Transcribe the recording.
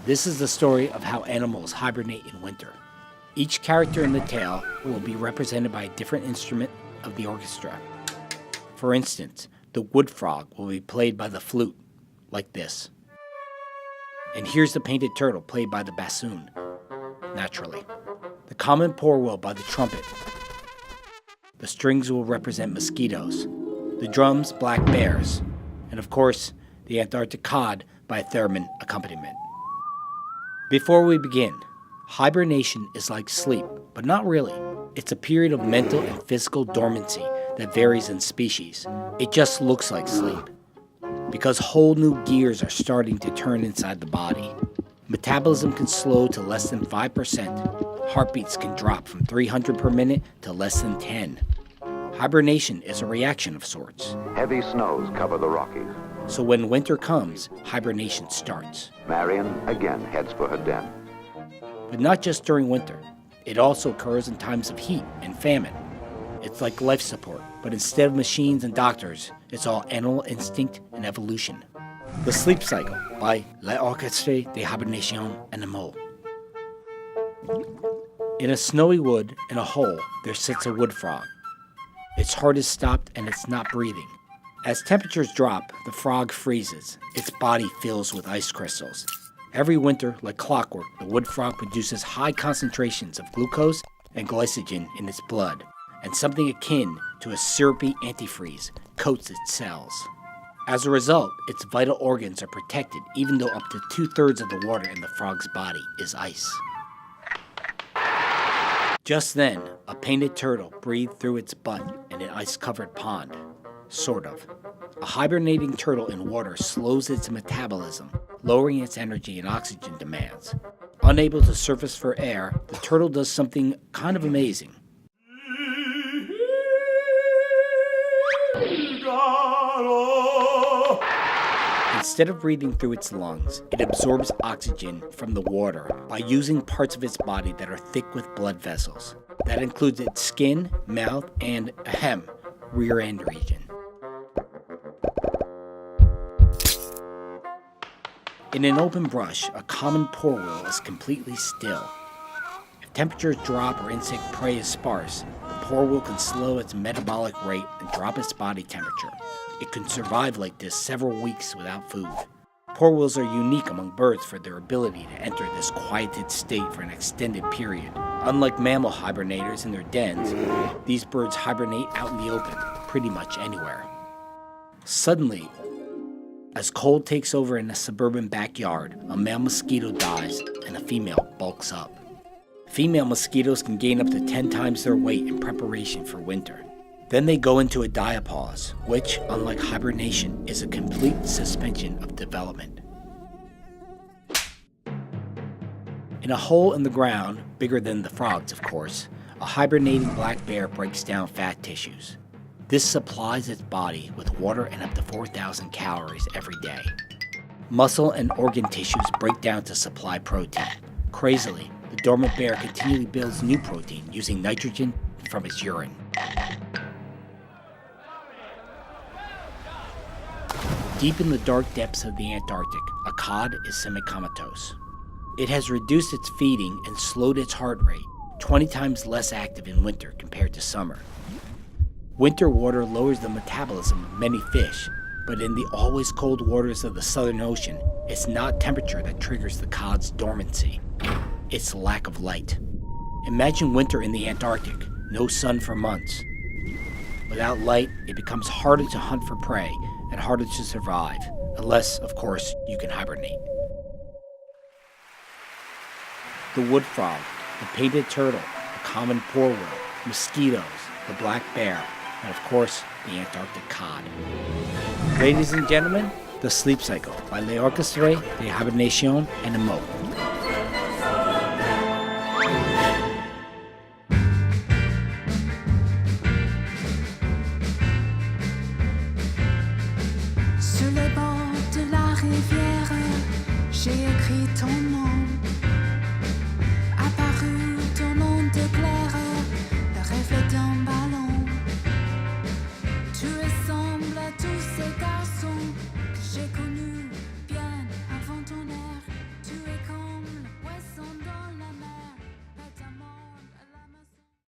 This is the story of how animals hibernate in winter. Each character in the tale will be represented by a different instrument of the orchestra. For instance, the wood frog will be played by the flute, like this. And here's the painted turtle played by the bassoon, naturally. The common poorwill by the trumpet. The strings will represent mosquitoes. The drums, black bears. And of course, the Antarctic cod by a theremin accompaniment. Before we begin, hibernation is like sleep, but not really. It's a period of mental and physical dormancy that varies in species. It just looks like sleep, because whole new gears are starting to turn inside the body. Metabolism can slow to less than 5%. Heartbeats can drop from 300 per minute to less than 10. Hibernation is a reaction of sorts. Heavy snows cover the Rockies. So when winter comes, hibernation starts. Marion again heads for her den. But not just during winter. It also occurs in times of heat and famine. It's like life support, but instead of machines and doctors, it's all animal instinct and evolution. The Sleep Cycle by L'Orchestre de Hibernation Animaux. In a snowy wood, in a hole, there sits a wood frog. Its heart is stopped and it's not breathing. As temperatures drop, the frog freezes. Its body fills with ice crystals. Every winter, like clockwork, the wood frog produces high concentrations of glucose and glycogen in its blood, and something akin to a syrupy antifreeze coats its cells. As a result, its vital organs are protected even though up to 2/3 of the water in the frog's body is ice. Just then, a painted turtle breathed through its butt in an ice-covered pond. Sort of. A hibernating turtle in water slows its metabolism, lowering its energy and oxygen demands. Unable to surface for air, the turtle does something kind of amazing. Instead of breathing through its lungs, it absorbs oxygen from the water by using parts of its body that are thick with blood vessels. That includes its skin, mouth, and rear end region. In an open brush, a common poorwill is completely still. If temperatures drop or insect prey is sparse, the poorwill can slow its metabolic rate and drop its body temperature. It can survive like this several weeks without food. Poorwills are unique among birds for their ability to enter this quieted state for an extended period. Unlike mammal hibernators in their dens, these birds hibernate out in the open, pretty much anywhere. Suddenly, as cold takes over in a suburban backyard, a male mosquito dies and a female bulks up. Female mosquitoes can gain up to 10 times their weight in preparation for winter. Then they go into a diapause, which, unlike hibernation, is a complete suspension of development. In a hole in the ground, bigger than the frog's of course, a hibernating black bear breaks down fat tissues. This supplies its body with water and up to 4,000 calories every day. Muscle and organ tissues break down to supply protein. Crazily, the dormant bear continually builds new protein using nitrogen from its urine. Deep in the dark depths of the Antarctic, a cod is semi-comatose. It has reduced its feeding and slowed its heart rate, 20 times less active in winter compared to summer. Winter water lowers the metabolism of many fish, but in the always cold waters of the Southern Ocean, it's not temperature that triggers the cod's dormancy. It's lack of light. Imagine winter in the Antarctic, no sun for months. Without light, it becomes harder to hunt for prey and harder to survive, unless, of course, you can hibernate. The wood frog, the painted turtle, the common poorwill, mosquitoes, the black bear, and of course, the Antarctic cod. Ladies and gentlemen, The Sleep Cycle by L'Orchestre de Hibernation Animaux. Sur les bords de la rivière, j'ai écrit ton nom.